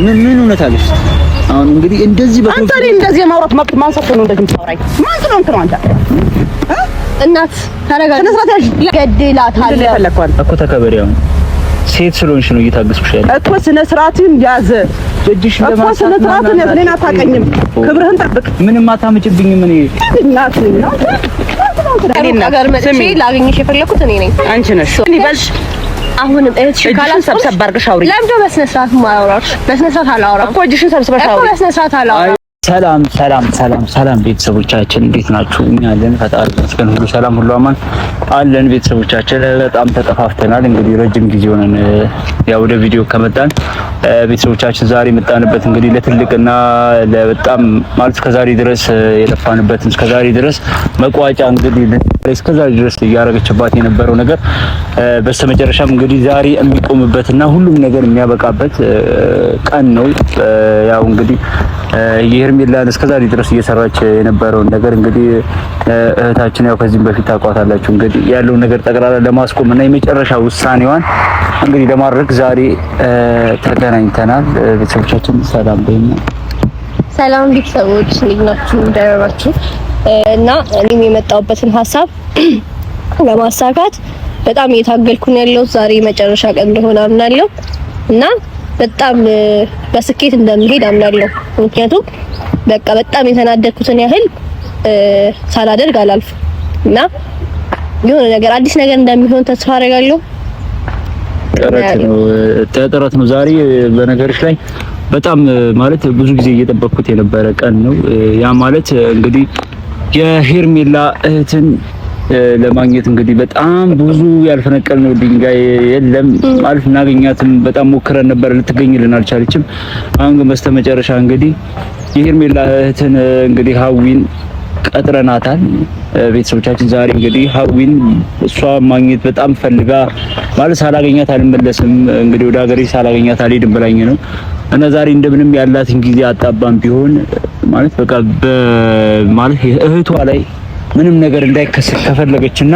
ምን እውነት አለሽ? አሁን እንግዲህ እንደዚህ አንተ እንደዚህ ማውራት መብት ማንሳት ነው። እንደዚህ ታውራይ ማን ስለሆንክ ነው አንተ? እናት ተረጋጋ። ተነስራታሽ ገድላታለሁ ፈለኳል እኮ ተከበሪ። አሁን ሴት ስለሆንሽ ነው እየታገስኩሽ ያለው እኮ። ስነ ስርዓትን ያዘ እጅሽ ለማሳት ስነ ስርዓትን ያዘኔና ታቀኝም። ክብርህን ጠብቅ። ምንም አታመጭብኝም። እኔ እናት ነው ነገር መጥቼ ላገኝሽ የፈለኩት እኔ ነኝ። አንቺ ነሽ ሊበልሽ አሁንም እህትሽ ካላስ ሰብሰብ አድርገሽ አውሪ። ለምዶ በስነ ስርዓት ማውራሽ በስነ ስርዓት አላወራም እኮ እጅሽን ሰብስበሽ አውሪ እኮ በስነ ስርዓት አላወራም። ሰላም ቤተሰቦቻችን እንዴት ናችሁ? እኛ አለን ፈጣሪ ይመስገን፣ ሁሉ ሰላም ሁሉ አማን አለን። ቤተሰቦቻችን በጣም ተጠፋፍተናል። እንግዲህ ረጅም ጊዜ ሆነን ያው ወደ ቪዲዮ ከመጣን ቤተሰቦቻችን ዛሬ መጣንበት እንግዲህ ለትልቅና ለበጣም ማለት ከዛሬ ድረስ የለፋንበትን እስከዛሬ ድረስ መቋጫ እንግዲህ እስከዛሬ ድረስ እያደረገችባት የነበረው ነገር በስተመጨረሻም እንግዲህ ዛሬ የሚቆምበትና ሁሉም ነገር የሚያበቃበት ቀን ነው። ያው እንግዲህ የሄርሜላን እስከዛሬ ድረስ እየሰራች የነበረውን ነገር እንግዲህ እህታችን ያው ከዚህም በፊት ታውቋታላችሁ እንግዲህ ያለውን ነገር ጠቅላላ ለማስቆም እና የመጨረሻ ውሳኔዋን እንግዲህ ለማድረግ ዛሬ ተገናኝተናል። ቤተሰቦቻችን ሰላም በይና። ሰላም ቤተሰቦች እንዴት ናችሁ? ደህና ናችሁ? እና እኔም የመጣሁበትን ሀሳብ ለማሳካት በጣም እየታገልኩ ነው ያለው። ዛሬ መጨረሻ ቀን እንደሆነ አምናለሁ እና በጣም በስኬት እንደምሄድ አምናለሁ። ምክንያቱም በቃ በጣም የተናደድኩትን ያህል ሳላደርግ አላልፍም እና የሆነ ነገር አዲስ ነገር እንደሚሆን ተስፋ አደርጋለሁ። ጥረት ነው ዛሬ በነገርሽ ላይ በጣም ማለት ብዙ ጊዜ እየጠበቅኩት የነበረ ቀን ነው። ያ ማለት እንግዲህ የሄርሜላ እህትን ለማግኘት እንግዲህ በጣም ብዙ ያልፈነቀልነው ድንጋይ የለም ማለት እናገኛትም በጣም ሞክረን ነበር፣ ልትገኝልን አልቻለችም። አሁን ግን በስተመጨረሻ እንግዲህ የሄርሜላ እህትን እንግዲህ ሀዊን ቀጥረናታል። ቤተሰቦቻችን ዛሬ እንግዲህ ሀዊን እሷ ማግኘት በጣም ፈልጋ ማለት ሳላገኛት አልመለስም እንግዲህ ወደ ሀገሬ ሳላገኛት አልሄድም ብላኝ ነው እና ዛሬ እንደምንም ያላትን ጊዜ አጣባም ቢሆን ማለት በቃ ማለት እህቷ ላይ ምንም ነገር እንዳይከሰት ከፈለገችና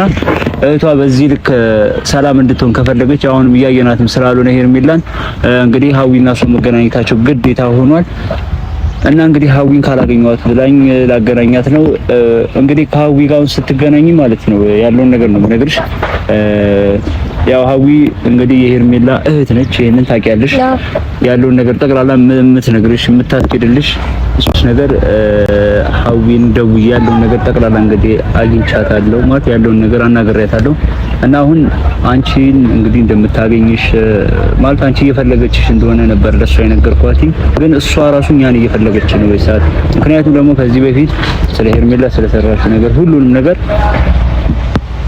እህቷ በዚህ ልክ ሰላም እንድትሆን ከፈለገች አሁንም እያየናትም ስላልሆነ ሄርሜላን እንግዲህ ሀዊና እሷ መገናኘታቸው ግዴታ ሆኗል እና እንግዲህ ሀዊን ካላገኘኋት ብላኝ ላገናኛት ነው። እንግዲህ ከሀዊ ጋር ስትገናኝ ማለት ነው ያለውን ነገር ነው የምነግርሽ። ያው ሀዊ እንግዲህ የሄርሜላ እህት ነች፣ ይሄንን ታውቂያለሽ። ያለውን ነገር ጠቅላላ የምትነግርሽ የምታስኬድልሽ እሱስ ነገር ሀዊን ደውዬ ያለውን ነገር ጠቅላላ እንግዲህ አግኝቻታለሁ ማለት ያለውን ነገር አናግሬያታለሁ እና አሁን አንቺን እንግዲህ እንደምታገኝሽ ማለት አንቺ እየፈለገችሽ እንደሆነ ነበር ለሷ የነገርኳት፣ ግን እሷ ራሱ እኛን እየፈለገች ነው በሰዓት። ምክንያቱም ደግሞ ከዚህ በፊት ስለ ሄርሜላ ስለሰራሽ ነገር ሁሉንም ነገር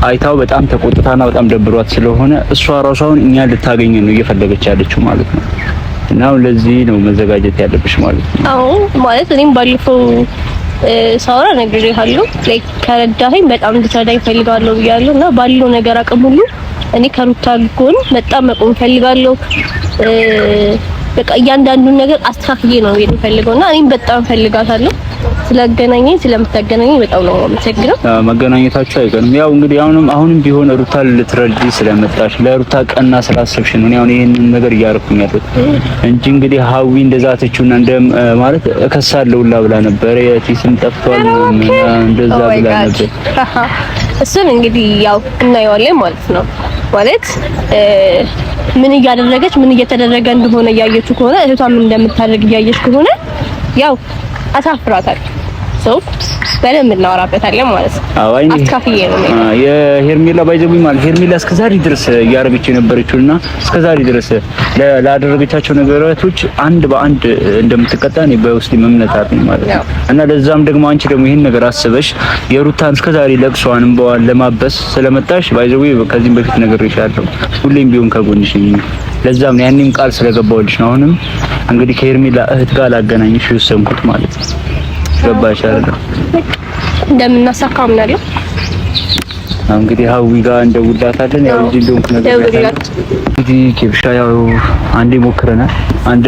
አይታው በጣም ተቆጥታና በጣም ደብሯት ስለሆነ እሷ ራሷ አሁን እኛን ልታገኝ ነው እየፈለገች ያለችው ማለት ነው። እና አሁን ለዚህ ነው መዘጋጀት ያለብሽ ማለት ነው። አዎ ማለት እኔም ባለፈው ሳውራ ነግሬሃለሁ፣ ላይክ ከረዳኸኝ በጣም እንድትረዳኝ ፈልጋለሁ ብያለሁ እና ባለው ነገር አቅም ሁሉ እኔ ከሩታ ጎን በጣም መቆም ፈልጋለሁ። በቃ እያንዳንዱን ነገር አስተካክዬ ነው የምፈልገውና እኔም በጣም ፈልጋታለሁ። ስለምታገናኘኝ በጣም ነው የምትሰግነው። መገናኘታችሁ አይቀርም። ያው እንግዲህ አሁንም ቢሆን ሩታ ልትረጂ ስለመጣሽ ለሩታ ቀና ስላሰብሽ ነው አሁን ይሄንን ነገር እያደረኩኝ ያለሁት እንጂ እንግዲህ ሀዊ እንደዛ ተቹና እንደ ማለት እከሳለሁ ብላ ነበር። የቲስም ጠፍቷል እንደዛ ብላ ነበር። እሱን እንግዲህ ያው እናየዋለን ማለት ነው። ማለት ምን እያደረገች ምን እየተደረገ እንደሆነ እያየች ከሆነ እህቷ ምን እንደምታደርግ እያየች ከሆነ ያው አሳፍራታል። በደንብ እናወራበታለን ማለት ነው። አስካፍዬ ነው የሄርሜላ ባይዘጉ ማለት ሄርሜላ እስከዛሬ ድረስ እያደረገች የነበረችውና እስከዛሬ ድረስ ላደረገቻቸው ነገሮች አንድ በአንድ እንደምትቀጣ ነው በውስጥ እምነት አለኝ ማለት ነው። እና ለዛም ደግሞ አንቺ ደግሞ ይሄን ነገር አስበሽ የሩታን እስከዛሬ ለቅሷንም በዋል ለማበስ ስለመጣሽ ባይዘጉ ከዚህም በፊት ነግሬሻለሁ፣ ሁሌም ቢሆን ከጎንሽ ነኝ። ለዛም ነው ያንንም ቃል ስለገባሁልሽ ነው አሁንም እንግዲህ ከሄርሜላ እህት ጋር ላገናኝሽ የወሰንኩት ማለት ነው። ገባሽ አይደል? እንደምናሳካው ምናለው እንግዲህ ሀዊ ጋር እንደውላታለን። ያው እዚህ እንደውም ነገር እንግዲህ ኬብሻ ያው አንዴ ሞክረናል፣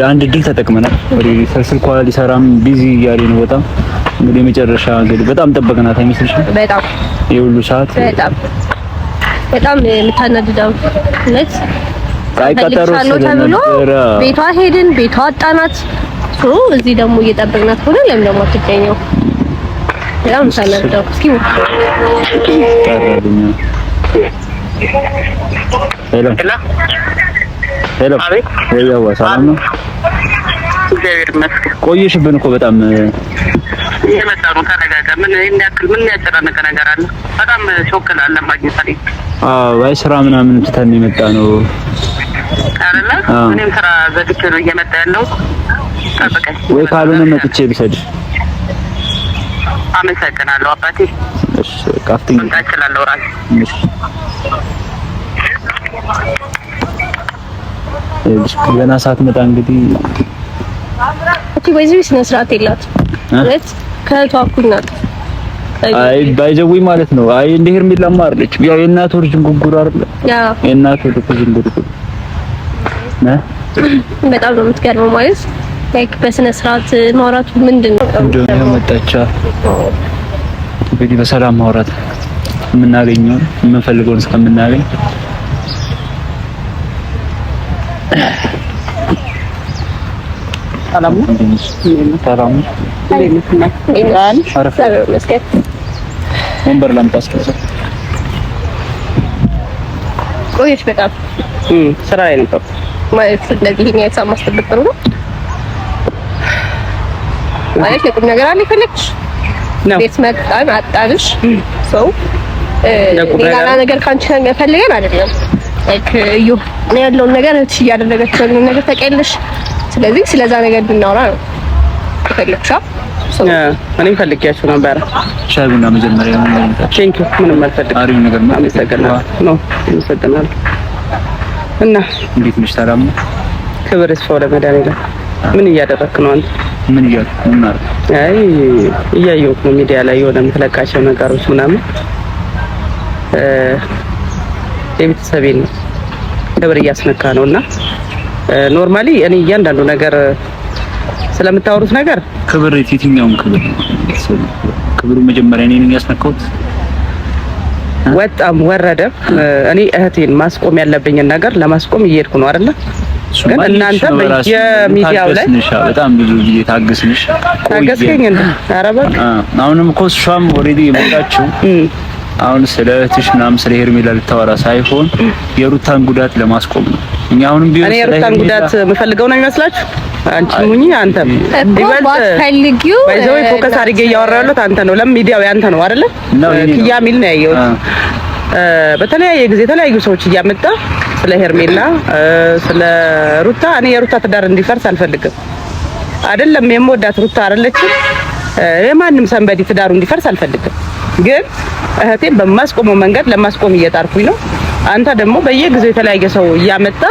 አንድ ድል ተጠቅመናል። ወሬ ስልኳ ሊሰራም ቢዚ እያለ ነው በጣም እንግዲህ መጨረሻ እንግዲህ በጣም ጠበቅናት አይመስልሽም? በጣም የሁሉ ሰዓት በጣም የምታናድደው እውነት ፈልግሻለሁ ተብሎ ቤቷ ሄድን፣ ቤቷ አጣናት። እዚህ ደግሞ እየጠበቅናት ሆነ። ለምን ደግሞ አትገኘው? በጣም ሰለደው። እስኪ ሄሎ ሄሎ፣ ወይያው ሰላም ነው? እግዚአብሔር ይመስገን። ቆየሽብን እኮ በጣም እየመጣ ነው። ተረጋጋ። ምን ያጨናነቀ ነገር አለ? በጣም ሾክላለ ማግኘት አይደል? አይ ስራ ምናምን ትተን የመጣ ነው አይደለ? እኔም ስራ ዘግቼ ነው እየመጣ ያለው። ጠብቀኝ ወይ ካልሆነ መጥቼ ልሰድሽ። አመሰግናለሁ አባቴ። እሺ ካፍቲንግ እንታችላለሁ ራስ። እሺ ገና ሳትመጣ እንግዲህ እቺ በዚህ ስነ ስርዓት የላት ማለት ከቷ እኩል ናት። አይ ባይዘዊ ማለት ነው። አይ እንደ ሄርሜላማ አይደለች። ያው የእናት ወርጅ ጉጉር አይደለ? ያው የእናት ወርጅ ጉጉር ነ በጣም ነው የምትገርመው። ማለት ላይክ በስነ ስርዓት ማውራቱ ምንድነው? እንደው መጣቻ እንግዲህ በሰላም ማውራት የምናገኘው የምንፈልገውን እስከምናገኝ ሰላም ሰላም ወንበር ላምጣ እስከዛ ቆየሽ በጣም ስራ ላይ ነበር ማለት እንደዚህ ነው የሰማ ማስተበጥሩ ነው ማለት የቁም ነገር አለ ይፈልክሽ ቤት መጣን አጣንሽ ሰው ሌላ ነገር ካንቺ ፈልገን አይደለም ላይክ ዩ ነው ያለውን ነገር እቺ ያደረገች ያለውን ነገር ታውቂያለሽ። ስለዚህ ስለዛ ነገር እንድናወራ ነው ተፈልክሻ እኔም ፈልጊያችሁ ነበር። ሻይ ቡና መጀመሪያ ነው። ቴንክ ዩ ምንም አልፈልግም። አሪፍ ነገር ነው። አመሰግናለሁ። አመሰግናለሁ። እና እንዴት ነሽ? ሰላም ነው? ክብር ይስፋው ለመድኃኒዓለም። ምን እያደረክ ነው አንተ? ምን እያልኩ ምን ማለት? አይ እያየሁት ነው ሚዲያ ላይ የሆነ የምትለቃቸው ነገሮች ምናምን የቤተሰቤን ክብር እያስነካ ነውና ኖርማሊ እኔ እያንዳንዱ ነገር ስለምታወሩት ነገር ክብር የትኛውን ክብሩ መጀመሪያ እኔን ያስነካውት ወጣም ወረደ እኔ እህቴን ማስቆም ያለብኝን ነገር ለማስቆም እየሄድኩ ነው አይደለ? ግን እናንተ በየሚዲያው ላይ በጣም ብዙ ጊዜ ታገስንሽ ታገስከኝ እንዴ? ኧረ በቃ አሁንም እኮ እሷም ኦሬዲ የመጣችው አሁን ስለ እህትሽ ምናምን ስለ ሄርሜላ ልታወራ ሳይሆን የሩታን ጉዳት ለማስቆም ነው። እኛ አሁንም ቢሆን እኔ የሩታን ጉዳት የምፈልገው ነው የሚመስላችሁ? አንቺ ሙኝ አንተ ፈልጊው ባይዘው ፎከስ አድርጌ እያወራሁ ያለሁት አንተ ነው። ለምን ሚዲያው ያንተ ነው አይደለ? ኪያ ሚል ነው ያየሁት። በተለያየ ጊዜ የተለያዩ ሰዎች እያመጣ ስለ ሄርሜላ ስለ ሩታ እኔ የሩታ ትዳር እንዲፈርስ አልፈልግም። አይደለም የምወዳት ሩታ አይደለችም። የማንም ሰንበዲ ትዳሩ እንዲፈርስ አልፈልግም። ግን እህቴን በማስቆመው መንገድ ለማስቆም እየጣርኩኝ ነው። አንተ ደግሞ በየጊዜው የተለያየ ሰው እያመጣ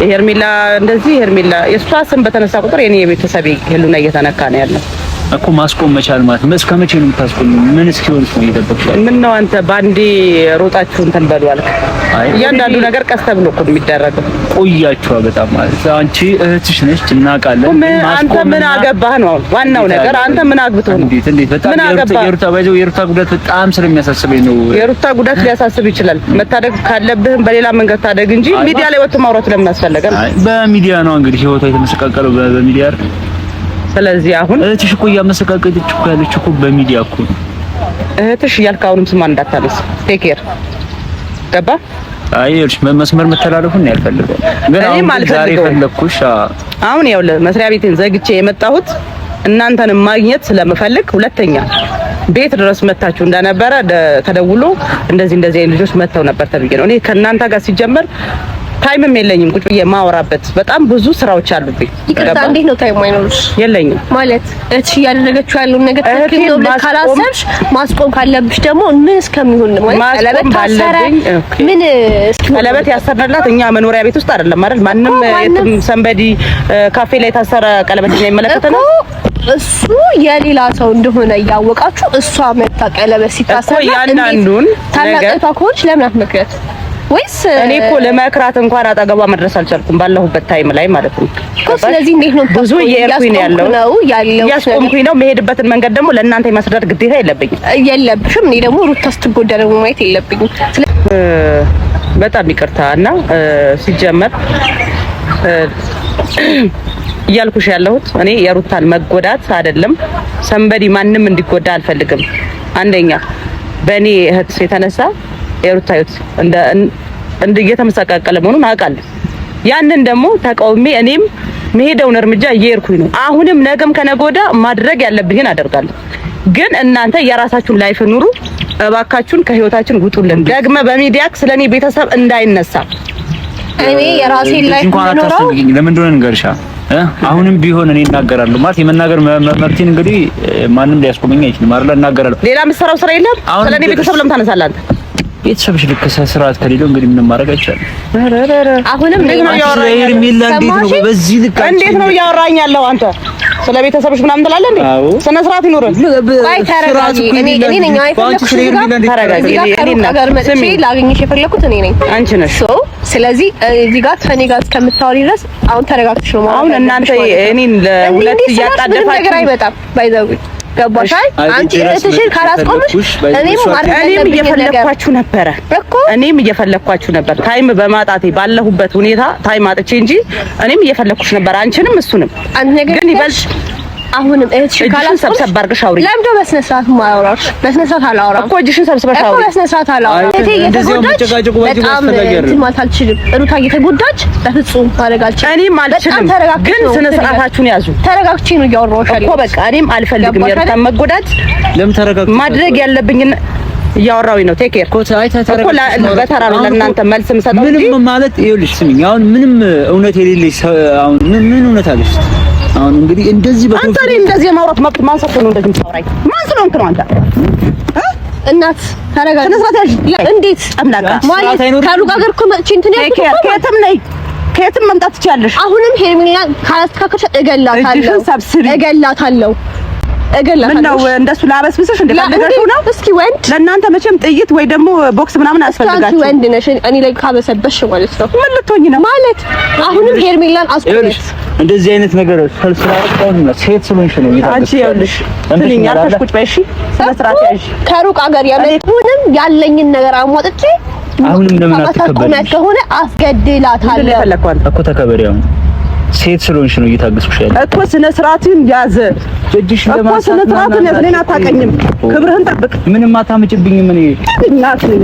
ሄርሜላ እንደዚህ ሄርሜላ የሷ ስም በተነሳ ቁጥር የኔ የቤተሰቤ ህሉና እየተነካ ነው ያለው እኮ። ማስቆም መቻል ማለት እስከ መቼ ነው የምታስቆም? ምን እስኪሆን ነው እየጠበቅሽ? ምን ነው አንተ ባንዴ ሮጣችሁ እንትን በሉ አልክ። እያንዳንዱ ነገር ቀስ ተብሎ እኮ የሚደረገው ቆያችኋ በጣም ማለት አንቺ እህትሽ ነሽ እናውቃለን። አንተ ምን አገባህ ነው ዋናው ነገር። አንተ ምን አግብተው ነው? እንዴት በጣም የሩታ ባይዘው የሩታ ጉዳት በጣም ስለሚያሳስበኝ ነው። የሩታ ጉዳት ሊያሳስብ ይችላል። መታደግ ካለብህም በሌላ መንገድ ታደግ እንጂ ሚዲያ ላይ ወጥቶ ማውራት ለምን አስፈለገ? በሚዲያ ነው እንግዲህ ህይወቷ የተመሰቃቀለው በሚዲያ አይደል? ስለዚህ አሁን እህትሽ እኮ እያመሰቃቀለች እኮ ያለች እኮ በሚዲያ እኮ እህትሽ እያልክ አሁንም ስሟን እንዳታነሳ። ቴክ ኬር ገባ? አይ እርሽ መስመር መተላለፉን ያልፈልገው ግን አሁን ዛሬ ፈለኩሽ። አሁን ያው መስሪያ ቤቴን ዘግቼ የመጣሁት እናንተን ማግኘት ስለምፈልግ፣ ሁለተኛ ቤት ድረስ መታችሁ እንደነበረ ተደውሎ እንደዚህ አይነት ልጆች መተው ነበር ተብዬ ነው። እኔ ከእናንተ ጋር ሲጀመር ታይምም የለኝም ቁጭ ብዬ ማወራበት በጣም ብዙ ስራዎች አሉብኝ። ይቅርታ እንዴት ነው ታይም አይኖርሽ? የለኝም ማለት እቺ ያደረገችው ያለውን ነገር ትክክል ነው ብለሽ ካላሰብሽ ማስቆም ካለብሽ ደግሞ ምን እስከሚሆን ማለት ቀለበት ታሰረ ምን ቀለበት ያሰርናላት እኛ መኖሪያ ቤት ውስጥ አይደለም አይደል? ማንም የትም ሰንበዲ ካፌ ላይ ታሰረ ቀለበት የማይመለከተው እሱ የሌላ ሰው እንደሆነ እያወቃችሁ እሷ መጣ ቀለበት ሲታሰር ያንዳንዱን ታላቀቷ ኮች ለምን አትመክረት? ወይስ እኔ እኮ ለመክራት እንኳን አጠገቧ መድረስ አልቻልኩም ባለሁበት ታይም ላይ ማለት ነው። ስለዚህ እንዴት ነው ብዙ እየሄድኩኝ ነው ያስቆምኩኝ ነው። መሄድበትን መንገድ ደግሞ ለእናንተ የማስረዳት ግዴታ የለብኝም። እኔ ደግሞ ሩታ ስትጎዳ ደግሞ ማየት የለብኝም። በጣም ይቅርታ እና ሲጀመር እያልኩሽ ያለሁት እኔ የሩታን መጎዳት አይደለም ሰንበዲ ማንም እንዲጎዳ አልፈልግም። አንደኛ በእኔ እህት የተነሳ የሩታ እህት እንደ እየተመሰቃቀለ መሆኑን አውቃለሁ። ያንን ደግሞ ተቃውሜ እኔም መሄደውን እርምጃ እየሄድኩኝ ነው። አሁንም ነገም ከነገ ወዲያ ማድረግ ያለብኝን አደርጋለሁ። ግን እናንተ የራሳችሁን ላይፍ ኑሩ እባካችሁን፣ ከህይወታችን ውጡልን። ደግመ በሚዲያክ ስለኔ ቤተሰብ እንዳይነሳ። እኔ የራሴን ላይፍ ኑሮ ለምን እንደሆነ እንገርሻ አሁንም ቢሆን እኔ እናገራለሁ ማለት የመናገር መብቴን እንግዲህ ማንም ሊያስቆመኝ አይችልም አይደል? እናገራለሁ። ሌላ የምትሰራው ስራ የለም። ስለኔ ቤተሰብ ለምን ታነሳለህ አንተ? ቤተሰብሽ ልክ ስርዓት ከሌለው እንግዲህ ምንም ማድረግ አይቻልም። አሁንም እንዴት ነው እያወራኝ ያለው አንተ? ስለ ቤተሰብሽ ምናምን ትላለህ እንዴ? ስነ ስርዓት ይኖርህ። አይ ተረጋጊ። እኔ ነኝ አይፈልኩሽ ተረጋጊ። እኔ ላገኝሽ የፈለኩት እኔ ነኝ፣ አንቺ ነሽ። ስለዚህ እዚህ ጋር ከኔ ጋር እስከምታወሪ ድረስ አሁን ተረጋግተሽ ነው ማለት። አሁን እናንተ እኔን ለሁለት እያጣደፋችሁ ነገር አይበጣም ባይዘው ገባሽ? አንቺ እህትሽን ካላስቆምሽ እኔም እየፈለኳችሁ ነበር ታይም በማጣቴ ባለሁበት ሁኔታ ታይም አጥቼ እንጂ እኔም እየፈለኩሽ ነበር አንቺንም እሱንም። ግን ይበልጥ አሁንም እህትሽን ካላስቆምሽ ሰብሰብ አድርገሽ አውሪ። ለምዶ በስነ ስርዓት ማውራሽ በስነ ስርዓት አላወራም እኮ እጅሽን ሰብስበሽ አውሪ እኮ በስነ ስርዓት አላወራም። እህቴ እየተጎዳች በጣም ማለት አልችልም። ሩታ እየተጎዳች በፍጹም ማድረግ አልችልም። እኔም አልችልም። ግን ስነ ስርዓታችሁን ያዙ። ተረጋግቼ ነው እያወራሁሽ እኮ በቃ እኔም አልፈልግም የሩታን መጎዳት። ለምን ተረጋግቼ ማድረግ ያለብኝ እያወራሁኝ ነው። ቴክ ኬር እኮ በተራ ነው ለእናንተ መልስ የምሰጠው። ምንም ማለት ይኸውልሽ ስሚኝ፣ አሁን ምንም እውነት የሌለሽ አሁን ምን እውነት አለሽ? አሁን እንግዲህ እንደዚህ አንተ እንደዚህ የማውራት መብት ማን ሰጥቶ ነው እንደዚህ የምታወራኝ? ማን ስለሆንክ ነው አንተ? እናት ተረጋጋ። እንዴት አምላካ ማለት ከሩቅ ሀገር እኮ መጥቼ እንትን ያልኩት ከየትም መምጣት ትችያለሽ። አሁንም ሄርሜላ ካላስተካከልሽ እገላታለሁ። ምነው እንደሱ ላበስብስሽ እንደፈለጋችሁ ነው? እስኪ ወንድ ለእናንተ መቼም ጥይት ወይ ደግሞ ቦክስ ምናምን አስፈልጋችሁ። ወንድ ነሽ እኔ ላይ ካበሰበሽ ማለት ነው። ምን ልትሆኚ ነው ማለት? አሁንም ሄርሜላን አስቆየሽ። እንደዚህ አይነት ነገር ስለስራው ሴት ስለሆንሽ ነው ይታገስ። አንቺ ይኸውልሽ ትልኛ አልፈሽ ቁጭ በይ እሺ። ስለስራት ያዥ ከሩቅ ሀገር ያመጡንም ያለኝን ነገር አሟጥጬ አሁንም ለምን አትከበሪም? ከሆነ አስገድላታለሁ እኮ ተከበሪ። አሁን ሴት ስለሆንሽ ነው እየታገስኩሽ ያለው እኮ። ስነ ስርዓትን ያዘ እጅሽ ለማሳት እኮ ስነ ስርዓትን ያዘ። እኔን አታውቅኝም። ክብርህን ጠብቅ። ምንም አታምጭብኝም። እኔ እናት ነኝ።